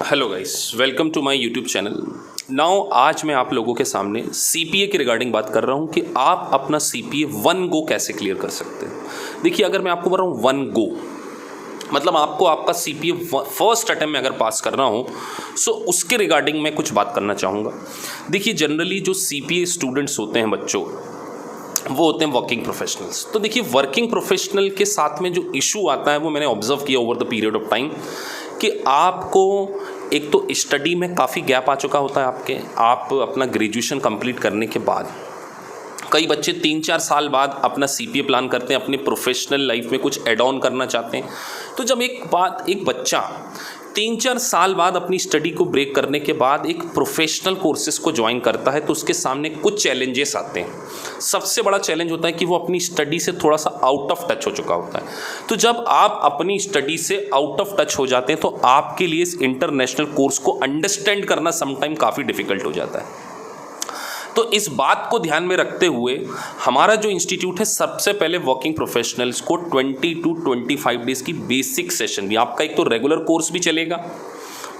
Hello guys, welcome to my YouTube channel. Now आज मैं आप लोगों के सामने सीपीए के रिगार्डिंग बात कर रहा हूं कि आप अपना सीपीए 1 गो कैसे क्लियर कर सकते हैं। देखिए, अगर मैं आपको बोल रहा हूं 1 गो मतलब आपको आपका सीपीए फर्स्ट अटेम्प्ट में अगर पास करना हो, सो उसके रिगार्डिंग मैं कुछ बात करना चाहूँगा। देखिए, जनरली जो सीपीए स्टूडेंट्स होते हैं बच्चों, वो होते हैं वर्किंग प्रोफेशनल्स। तो देखिए, वर्किंग प्रोफेशनल के साथ में जो इशू आता है वो मैंने ऑब्जर्व किया over the period of time कि आपको एक तो स्टडी में काफ़ी गैप आ चुका होता है। आप अपना ग्रेजुएशन कंप्लीट करने के बाद कई बच्चे 3-4 साल बाद अपना सीपीए प्लान करते हैं, अपने प्रोफेशनल लाइफ में कुछ एड ऑन करना चाहते हैं। तो जब एक बच्चा 3-4 साल बाद अपनी स्टडी को ब्रेक करने के बाद एक प्रोफेशनल कोर्सेज को ज्वाइन करता है तो उसके सामने कुछ चैलेंजेस आते हैं। सबसे बड़ा चैलेंज होता है कि वो अपनी स्टडी से थोड़ा सा आउट ऑफ टच हो चुका होता है। तो जब आप अपनी स्टडी से आउट ऑफ टच हो जाते हैं तो आपके लिए इस इंटरनेशनल कोर्स को अंडरस्टैंड करना समटाइम काफ़ी डिफिकल्ट हो जाता है। तो इस बात को ध्यान में रखते हुए हमारा जो इंस्टीट्यूट है, सबसे पहले वर्किंग प्रोफेशनल्स को 20 to 25 डेज़ की बेसिक सेशन भी, आपका एक तो रेगुलर कोर्स भी चलेगा,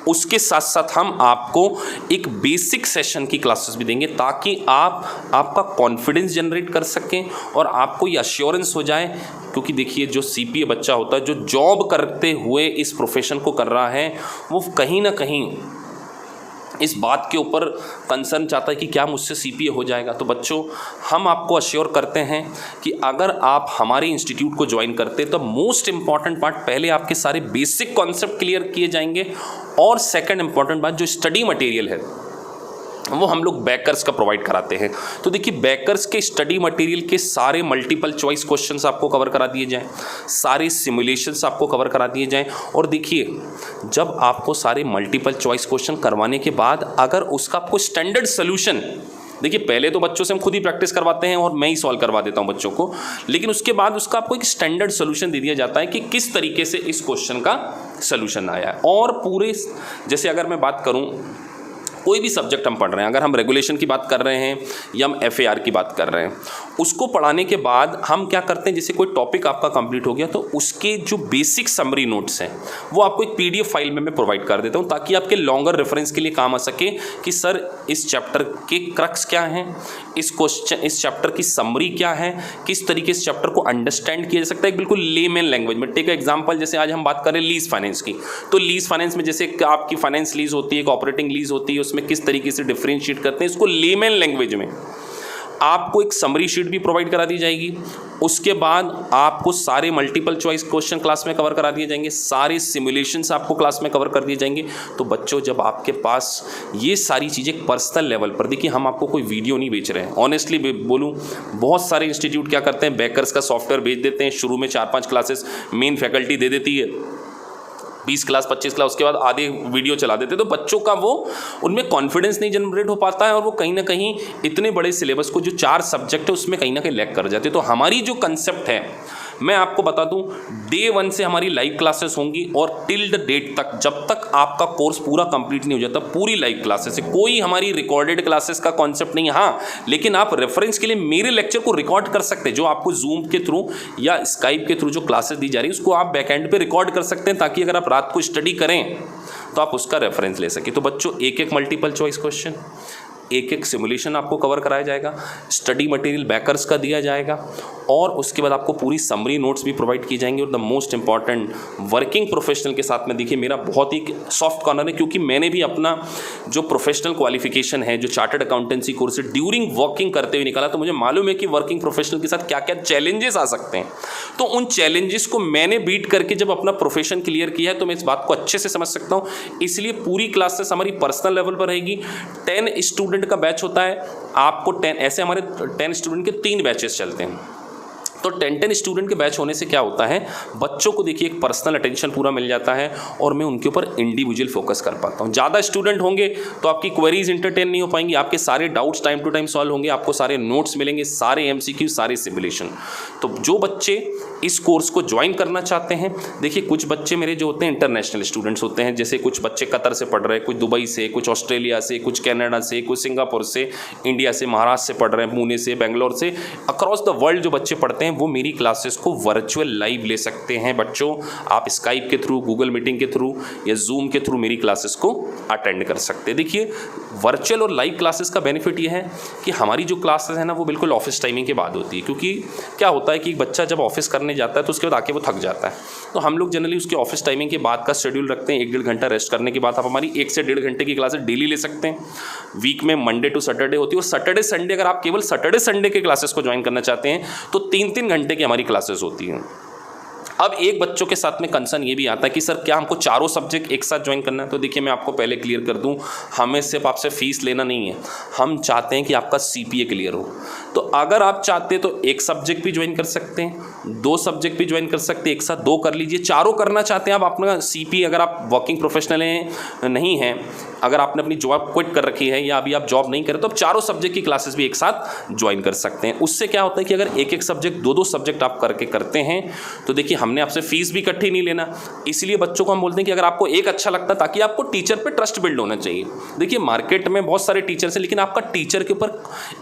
उसके साथ साथ हम आपको एक बेसिक सेशन की क्लासेस भी देंगे ताकि आपका कॉन्फिडेंस जनरेट कर सकें और आपको ये अश्योरेंस हो जाए। क्योंकि देखिए, जो सीपीए बच्चा होता है जो जॉब करते हुए इस प्रोफेशन को कर रहा है, वो कहीं ना कहीं इस बात के ऊपर कंसर्न चाहता है कि क्या मुझसे सीपीए हो जाएगा। तो बच्चों, हम आपको अश्योर करते हैं कि अगर आप हमारे इंस्टीट्यूट को ज्वाइन करते हैं तो मोस्ट इंपॉर्टेंट पार्ट, पहले आपके सारे बेसिक कॉन्सेप्ट क्लियर किए जाएंगे और सेकंड इंपॉर्टेंट बात, जो स्टडी मटेरियल है वो हम लोग बैकर्स का प्रोवाइड कराते हैं। तो देखिए, बैकर्स के स्टडी मटेरियल के सारे मल्टीपल चॉइस क्वेश्चंस आपको कवर करा दिए जाएं, सारे सिमुलेशंस आपको कवर करा दिए जाएं। और देखिए, जब आपको सारे मल्टीपल चॉइस क्वेश्चन करवाने के बाद अगर उसका आपको स्टैंडर्ड सोल्यूशन, देखिए पहले तो बच्चों से हम खुद ही प्रैक्टिस करवाते हैं और मैं ही सॉल्व करवा देता हूं बच्चों को, लेकिन उसके बाद उसका आपको एक स्टैंडर्ड सोल्यूशन दे दिया जाता है कि किस तरीके से इस क्वेश्चन का सोल्यूशन आया है। और पूरे, जैसे अगर मैं बात करूँ, कोई भी सब्जेक्ट हम पढ़ रहे हैं, अगर हम रेगुलेशन की बात कर रहे हैं या हम एफएआर की बात कर रहे हैं, उसको पढ़ाने के बाद हम क्या करते हैं, जैसे कोई टॉपिक आपका कंप्लीट हो गया तो उसके जो बेसिक समरी नोट्स हैं वो आपको एक पीडीएफ फाइल में मैं प्रोवाइड कर देता हूं ताकि आपके लॉन्गर रेफरेंस के लिए काम आ सके कि सर इस चैप्टर के क्रक्स क्या हैं, इस चैप्टर की समरी क्या है, किस तरीके से चैप्टर को अंडरस्टैंड किया जा सकता है बिल्कुल लेमैन लैंग्वेज में। टेक एग्जाम्पल, जैसे आज हम बात करें लीज फाइनेंस की, तो लीज फाइनेंस में जैसे आपकी फाइनेंस लीज होती है, एक ऑपरेटिंग लीज होती है, उसमें किस तरीके से डिफरेंशिएट करते हैं, इसको लेमैन लैंग्वेज में आपको एक समरी शीट भी प्रोवाइड करा दी जाएगी। उसके बाद आपको सारे मल्टीपल चॉइस क्वेश्चन क्लास में कवर करा दिए जाएंगे, सारे सिमुलेशंस आपको क्लास में कवर कर दिए जाएंगे। तो बच्चों, जब आपके पास ये सारी चीज़ें पर्सनल लेवल पर, देखिए हम आपको कोई वीडियो नहीं बेच रहे हैं, ऑनेस्टली बोलूँ, बहुत सारे इंस्टीट्यूट क्या करते हैं, बैकर्स का सॉफ्टवेयर बेच देते हैं, शुरू में 4-5 क्लासेस मेन फैकल्टी दे देती है, 20 क्लास 25 क्लास, उसके बाद आधे वीडियो चला देते, तो बच्चों का वो उनमें कॉन्फिडेंस नहीं जनरेट हो पाता है और वो कहीं ना कहीं इतने बड़े सिलेबस को, जो 4 सब्जेक्ट है, उसमें कहीं ना कहीं लैग कर जाते हैं। तो हमारी जो कंसेप्ट है, मैं आपको बता दूं, डे 1 से हमारी लाइव क्लासेस होंगी और टिल द डेट तक, जब तक आपका कोर्स पूरा कंप्लीट नहीं हो जाता, पूरी लाइव क्लासेस है। कोई हमारी रिकॉर्डेड क्लासेस का कॉन्सेप्ट नहीं है। हाँ, लेकिन आप रेफरेंस के लिए मेरे लेक्चर को रिकॉर्ड कर सकते हैं, जो आपको जूम के थ्रू या स्काइप के थ्रू जो क्लासेस दी जा रही है उसको आप बैकएंड पे रिकॉर्ड कर सकते हैं ताकि अगर आप रात को स्टडी करें तो आप उसका रेफरेंस ले सकें। तो बच्चों, एक मल्टीपल चॉइस क्वेश्चन, एक सिमुलेशन आपको कवर कराया जाएगा, स्टडी मटेरियल बैकर्स का दिया जाएगा और उसके बाद आपको पूरी समरी नोट्स भी प्रोवाइड की जाएंगी। और the most important, working professional के साथ में, देखिए मेरा बहुत ही सॉफ्ट कॉर्नर है, क्योंकि मैंने भी अपना जो प्रोफेशनल क्वालिफिकेशन है, जो chartered accountancy course during working करते हुए निकाला, तो मुझे मालूम है कि वर्किंग प्रोफेशनल के साथ क्या क्या चैलेंजेस आ सकते हैं। तो उन चैलेंजेस को मैंने बीट करके जब अपना प्रोफेशन क्लियर किया है तो मैं इस बात को अच्छे से समझ सकता हूँ। इसलिए पूरी क्लासेस हमारी पर्सनल लेवल पर रहेगी। 10 स्टूडेंट का बैच होता है, आपको 10 ऐसे हमारे 10 स्टूडेंट के 3 बैचेस चलते हैं। तो 10 स्टूडेंट के बैच होने से क्या होता है, बच्चों को देखिए एक पर्सनल अटेंशन पूरा मिल जाता है और मैं उनके ऊपर इंडिविजुअल फोकस कर पाता हूँ। ज़्यादा स्टूडेंट होंगे तो आपकी क्वेरीज इंटरटेन नहीं हो पाएंगी, आपके सारे doubts time to time solve होंगे, आपको सारे नोट्स मिलेंगे, सारे एमसीक्यू, सारे सिमुलेशन। तो जो बच्चे इस कोर्स को ज्वाइन करना चाहते हैं, देखिए कुछ बच्चे मेरे जो होते हैं इंटरनेशनल स्टूडेंट्स होते हैं, जैसे कुछ बच्चे कतर से पढ़ रहे हैं, कुछ दुबई से, कुछ ऑस्ट्रेलिया से, कुछ कनाडा से, कुछ सिंगापुर से, इंडिया से, महाराष्ट्र से पढ़ रहे हैं, पुणे से, बेंगलोर से, अक्रॉस द वर्ल्ड जो बच्चे पढ़ते हैं वो मेरी क्लासेस को वर्चुअल लाइव ले सकते हैं बच्चों। आप स्काइप के थ्रू, गूगल मीटिंग के थ्रू या जूम के थ्रू मेरी क्लासेस को अटेंड कर सकते हैं। देखिए वर्चुअल और लाइव क्लासेस का बेनिफिट ये है कि हमारी जो क्लासेस है ना वो बिल्कुल ऑफिस टाइमिंग के बाद होती है, क्योंकि क्या होता है कि बच्चा जब ऑफिस करने जाता है तो उसके बाद आके वो थक जाता है, तो हम लोग जनरली उसके ऑफिस टाइमिंग के बाद का शेड्यूल रखते हैं। 1-1.5 घंटा रेस्ट करने के बाद आप हमारी 1 से 1.5 घंटे की क्लासेस डेली ले सकते हैं। वीक में मंडे टू सैटरडे होती है, और सैटरडे संडे अगर आप केवल सैटरडे संडे के क्लासेस को ज्वाइन करना चाहते हैं तो 3-3 घंटे की हमारी क्लासेस होती हैं। अब एक बच्चों के साथ में कंसर्न ये भी आता है कि सर क्या हमको चारों सब्जेक्ट एक साथ ज्वाइन करना है? तो देखिए मैं आपको पहले क्लियर कर दूं, हमें सिर्फ आपसे फीस लेना नहीं है, हम चाहते हैं कि आपका सीपीए क्लियर हो। तो अगर आप चाहते हैं तो एक सब्जेक्ट भी ज्वाइन कर सकते हैं, 2 सब्जेक्ट भी ज्वाइन कर सकते हैं, एक साथ 2 कर लीजिए। चारों करना चाहते हैं आप अपना सीपीए, अगर आप वर्किंग प्रोफेशनल हैं नहीं हैं, अगर आपने अपनी जॉब क्विट कर रखी है या अभी आप जॉब नहीं करें, तो आप चारों सब्जेक्ट की क्लासेस भी एक साथ ज्वाइन कर सकते हैं। उससे क्या होता है कि अगर एक सब्जेक्ट 2-2 सब्जेक्ट आप करके करते हैं तो देखिए हमने आपसे फीस भी इकट्ठी नहीं लेना, इसलिए बच्चों को हम बोलते हैं कि अगर आपको एक अच्छा लगता है, ताकि आपको टीचर पे ट्रस्ट बिल्ड होना चाहिए। देखिए मार्केट में बहुत सारे टीचर्स हैं, लेकिन आपका टीचर के ऊपर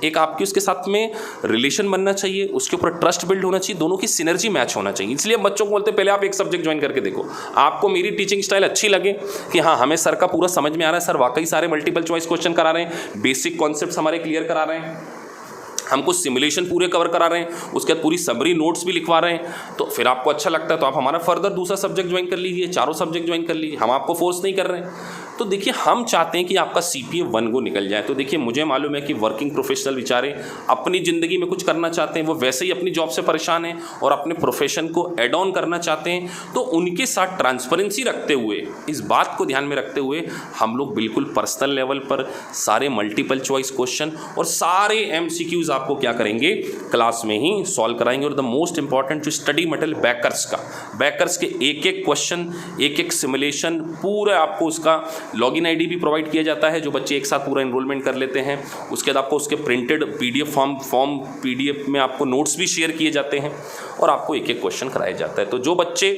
एक आपकी उसके साथ में रिलेशन बनना चाहिए, उसके ऊपर ट्रस्ट बिल्ड होना चाहिए, दोनों की सिनर्जी मैच होना चाहिए। इसलिए हम बच्चों को बोलते हैं पहले आप एक सब्जेक्ट ज्वाइन करके देखो, आपको मेरी टीचिंग स्टाइल अच्छी लगे कि हाँ हमें सर का पूरा समझ में आ रहा है, सर वाकई सारे मल्टीपल चॉइस क्वेश्चन करा रहे हैं, बेसिक कॉन्सेप्ट्स हमारे क्लियर करा रहे हैं, हमको सिमुलेशन पूरे कवर करा रहे हैं, उसके बाद पूरी समरी नोट्स भी लिखवा रहे हैं, तो फिर आपको अच्छा लगता है तो आप हमारा फर्दर दूसरा सब्जेक्ट ज्वाइन कर लीजिए, चारों सब्जेक्ट ज्वाइन कर लीजिए, हम आपको फोर्स नहीं कर रहे हैं। तो देखिए हम चाहते हैं कि आपका सीपीए 1 गो निकल जाए। तो देखिए मुझे मालूम है कि वर्किंग प्रोफेशनल बेचारे अपनी ज़िंदगी में कुछ करना चाहते हैं, वो वैसे ही अपनी जॉब से परेशान हैं और अपने प्रोफेशन को एड ऑन करना चाहते हैं, तो उनके साथ ट्रांसपेरेंसी रखते हुए, इस बात को ध्यान में रखते हुए हम लोग बिल्कुल पर्सनल लेवल पर सारे मल्टीपल चॉइस क्वेश्चन और सारे एमसीक्यूज आपको क्या करेंगे, क्लास में ही सॉल्व कराएंगे। और द मोस्ट इंपॉर्टेंट जो स्टडी मटेरियल बैकर्स के एक क्वेश्चन, एक सिमुलेशन पूरा आपको उसका लॉगिन आईडी भी प्रोवाइड किया जाता है, जो बच्चे एक साथ पूरा एनरोलमेंट कर लेते हैं। उसके बाद आपको उसके प्रिंटेड पीडीएफ फॉर्म पीडीएफ में आपको नोट्स भी शेयर किए जाते हैं और आपको एक क्वेश्चन कराया जाता है। तो जो बच्चे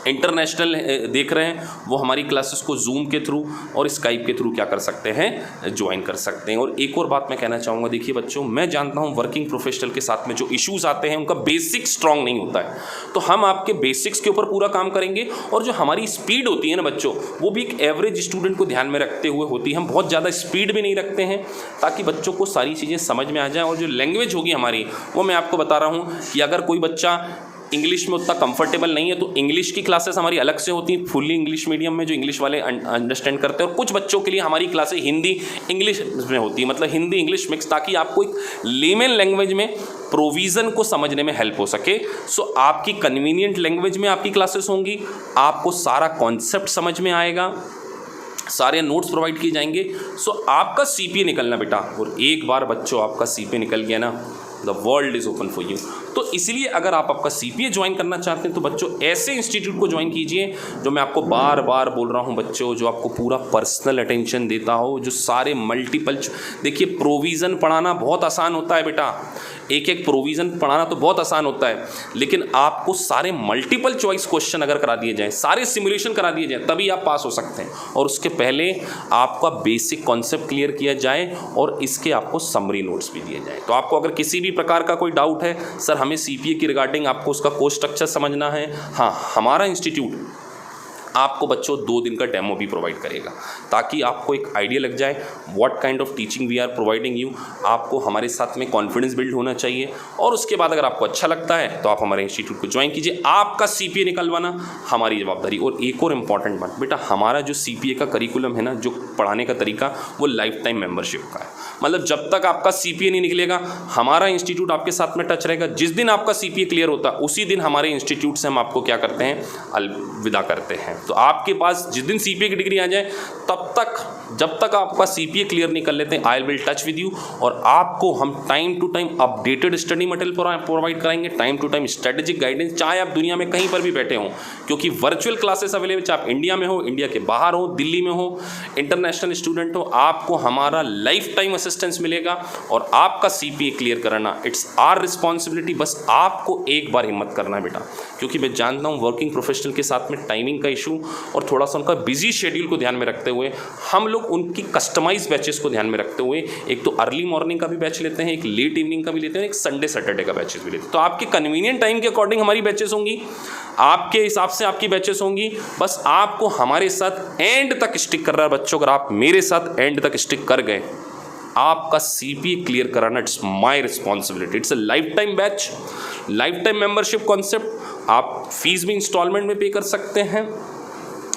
इंटरनेशनल देख रहे हैं वो हमारी क्लासेस को जूम के थ्रू और स्काइप के थ्रू क्या कर सकते हैं, ज्वाइन कर सकते हैं। और एक और बात मैं कहना चाहूँगा, देखिए बच्चों मैं जानता हूँ वर्किंग प्रोफेशनल के साथ में जो इश्यूज़ आते हैं उनका बेसिक स्ट्रांग नहीं होता है, तो हम आपके बेसिक्स के ऊपर पूरा काम करेंगे। और जो हमारी स्पीड होती है ना बच्चों, वो भी एक एवरेज स्टूडेंट को ध्यान में रखते हुए होती है। हम बहुत ज़्यादा स्पीड भी नहीं रखते हैं ताकि बच्चों को सारी चीज़ें समझ में आ जाए। और जो लैंग्वेज होगी हमारी, वो मैं आपको बता रहा हूँ कि अगर कोई बच्चा इंग्लिश में उतना कंफर्टेबल नहीं है तो इंग्लिश की क्लासेस हमारी अलग से होती हैं, फुल्ली इंग्लिश मीडियम में जो इंग्लिश वाले अंडरस्टैंड करते हैं। और कुछ बच्चों के लिए हमारी क्लासेस हिंदी इंग्लिश में होती है, मतलब हिंदी इंग्लिश मिक्स, ताकि आपको एक लेमन लैंग्वेज में प्रोविज़न को समझने में हेल्प हो सके। सो आपकी कन्वीनियंट लैंग्वेज में आपकी क्लासेस होंगी, आपको सारा कॉन्सेप्ट समझ में आएगा, सारे नोट्स प्रोवाइड किए जाएंगे। सो आपका सीपीए निकलना बेटा, और एक बार बच्चों आपका सीपीए निकल गया ना, the world is open for you. तो इसलिए अगर आप आपका सीपीए ज्वाइन करना चाहते हैं तो बच्चों ऐसे इंस्टीट्यूट को ज्वाइन कीजिए जो मैं आपको बार बार बोल रहा हूं बच्चों, जो आपको पूरा पर्सनल अटेंशन देता हो, जो सारे मल्टीपल। देखिए प्रोविज़न पढ़ाना बहुत आसान होता है बेटा, एक प्रोविज़न पढ़ाना तो बहुत आसान होता है, लेकिन आपको सारे मल्टीपल चॉइस क्वेश्चन अगर करा दिए जाएँ, सारे सिमुलेशन करा दिए जाएँ, तभी आप पास हो सकते हैं। और उसके पहले आपका बेसिक कॉन्सेप्ट क्लियर किया जाए और इसके आपको समरी नोट्स भी दिए जाए। तो आपको अगर किसी भी प्रकार का कोई डाउट है, सर हमें सीपीए की रिगार्डिंग आपको उसका कोर्स स्ट्रक्चर समझना है, हाँ हमारा इंस्टीट्यूट आपको बच्चों 2 दिन का डेमो भी प्रोवाइड करेगा, ताकि आपको एक आइडिया लग जाए what kind of teaching we are providing you. आपको हमारे साथ में कॉन्फिडेंस बिल्ड होना चाहिए, और उसके बाद अगर आपको अच्छा लगता है तो आप हमारे इंस्टीट्यूट को ज्वाइन कीजिए। आपका सीपीए निकलवाना हमारी जवाबदारी। और एक और इम्पॉर्टेंट बात बेटा, हमारा जो सीपीए का करिकुलम है ना, जो पढ़ाने का तरीका, वो लाइफ टाइम मेंबरशिप का है। मतलब जब तक आपका सीपीए नहीं निकलेगा, हमारा इंस्टीट्यूट आपके साथ में टच रहेगा। जिस दिन आपका सीपीए क्लियर होता है, उसी दिन हमारे इंस्टीट्यूट से हम आपको क्या करते हैं, अलविदा करते हैं। तो आपके पास जिस दिन सीपीए की डिग्री आ जाए, तब तक जब तक आपका सीपीए क्लियर नहीं कर लेते, I will touch with you, और आपको हम time to time updated study material provide कराएंगे, time to time strategic guidance, चाहे आप दुनिया में कहीं पर भी बैठे हों, क्योंकि वर्चुअल क्लासेस अवेलेबल, चाहे आप इंडिया में हो, इंडिया के बाहर हो, दिल्ली में हो, इंटरनेशनल स्टूडेंट हो, आपको हमारा लाइफ टाइम असिस्टेंस मिलेगा। और आपका सीपीए क्लियर कराना इट्स आवर रिस्पॉन्सिबिलिटी। बस आपको एक बार हिम्मत करना है बेटा, क्योंकि मैं जानता हूँ वर्किंग प्रोफेशनल के साथ में टाइमिंग का इशू इशू और थोड़ा सा उनका बिजी शेड्यूल को ध्यान में रखते हुए हम लोग उनकी कस्टमाइज बैचेस को ध्यान में रखते हुए एक तो अर्ली मॉर्निंग का भी बैच लेते हैं, एक लेट इवनिंग का भी लेते हैं, एक संडे सैटरडे का बैचेस भी लेते हैं। तो आपके कन्वीनियंट टाइम के अकॉर्डिंग हमारी बैचेस होंगी, आपके हिसाब से आपकी बैचेस होंगी। बस आपको हमारे साथ एंड तक स्टिक कर रहा है बच्चों। अगर आप मेरे साथ एंड तक स्टिक कर गए, आपका CPA क्लियर कराना it's my responsibility. It's a life time batch, life time membership concept. आप फीस भी इंस्टॉलमेंट में पे कर सकते हैं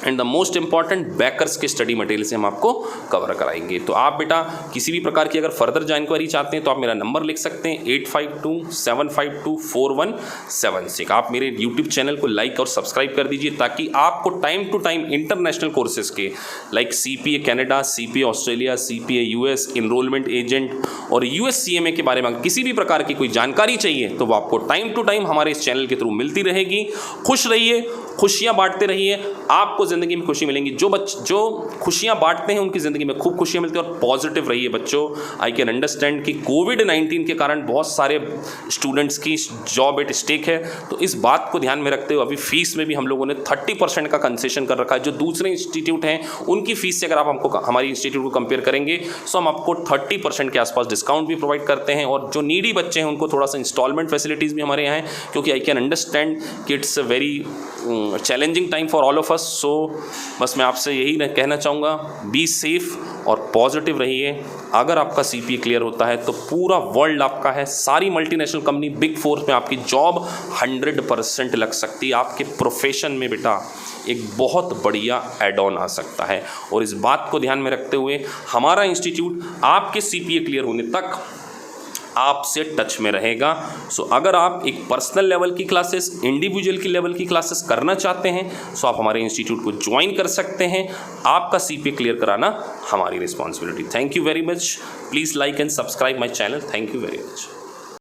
and the most important bakers के स्टडी मटेरियल से हम आपको कवर कराएंगे। तो आप बेटा किसी भी प्रकार की अगर फर्दर जानकारी चाहते हैं तो आप मेरा नंबर लिख सकते हैं 8527524176। आप मेरे यूट्यूब चैनल को लाइक और सब्सक्राइब कर दीजिए ताकि आपको time to time international courses के like CPA Canada, CPA Australia, CPA US, enrolment agent और US CMA के बारे में किसी भी प्रकार की कोई जानकारी चाहिए तो वो आपको टाइम टू टाइम हमारे इस चैनल के थ्रू मिलती रहेगी। खुश रहिए, खुशियाँ बांटते रहिए, आपको ज़िंदगी में खुशी मिलेंगी। जो खुशियाँ बांटते हैं उनकी ज़िंदगी में खूब खुशियाँ मिलती हैं। और पॉजिटिव रहिए बच्चों। आई कैन अंडरस्टैंड कि कोविड-19 के कारण बहुत सारे स्टूडेंट्स की जॉब एट स्टेक है, तो इस बात को ध्यान में रखते हुए अभी फीस में भी हम लोगों ने 30% का कंसेशन कर रखा है। जो दूसरे इंस्टीट्यूट हैं उनकी फ़ीस से अगर आप हमको हमारी इंस्टीट्यूट को कंपेयर करेंगे तो हम आपको 30% के आसपास डिस्काउंट भी प्रोवाइड करते हैं। और जो नीडी बच्चे हैं उनको थोड़ा सा इंस्टॉलमेंट फैसिलिटीज़ भी हमारे यहाँ हैं, क्योंकि आई कैन अंडरस्टैंड कि it's a very challenging time for all of us. So बस मैं आपसे यही कहना चाहूँगा, बी सेफ और पॉजिटिव रहिए। अगर आपका CPA क्लियर होता है तो पूरा वर्ल्ड आपका है। सारी मल्टीनेशनल कंपनी बिग फोर में आपकी जॉब 100% लग सकती है। आपके प्रोफेशन में बेटा एक बहुत बढ़िया एड ऑन आ सकता है। और इस बात को ध्यान में रखते हुए हमारा इंस्टीट्यूट आपके CPA क्लियर होने तक आपसे टच में रहेगा। सो अगर आप एक पर्सनल लेवल की क्लासेस, इंडिविजुअल की लेवल की क्लासेस करना चाहते हैं सो आप हमारे इंस्टीट्यूट को ज्वाइन कर सकते हैं। आपका CPA क्लियर कराना हमारी responsibility. Thank you very much. Please like and subscribe my channel. Thank you very much.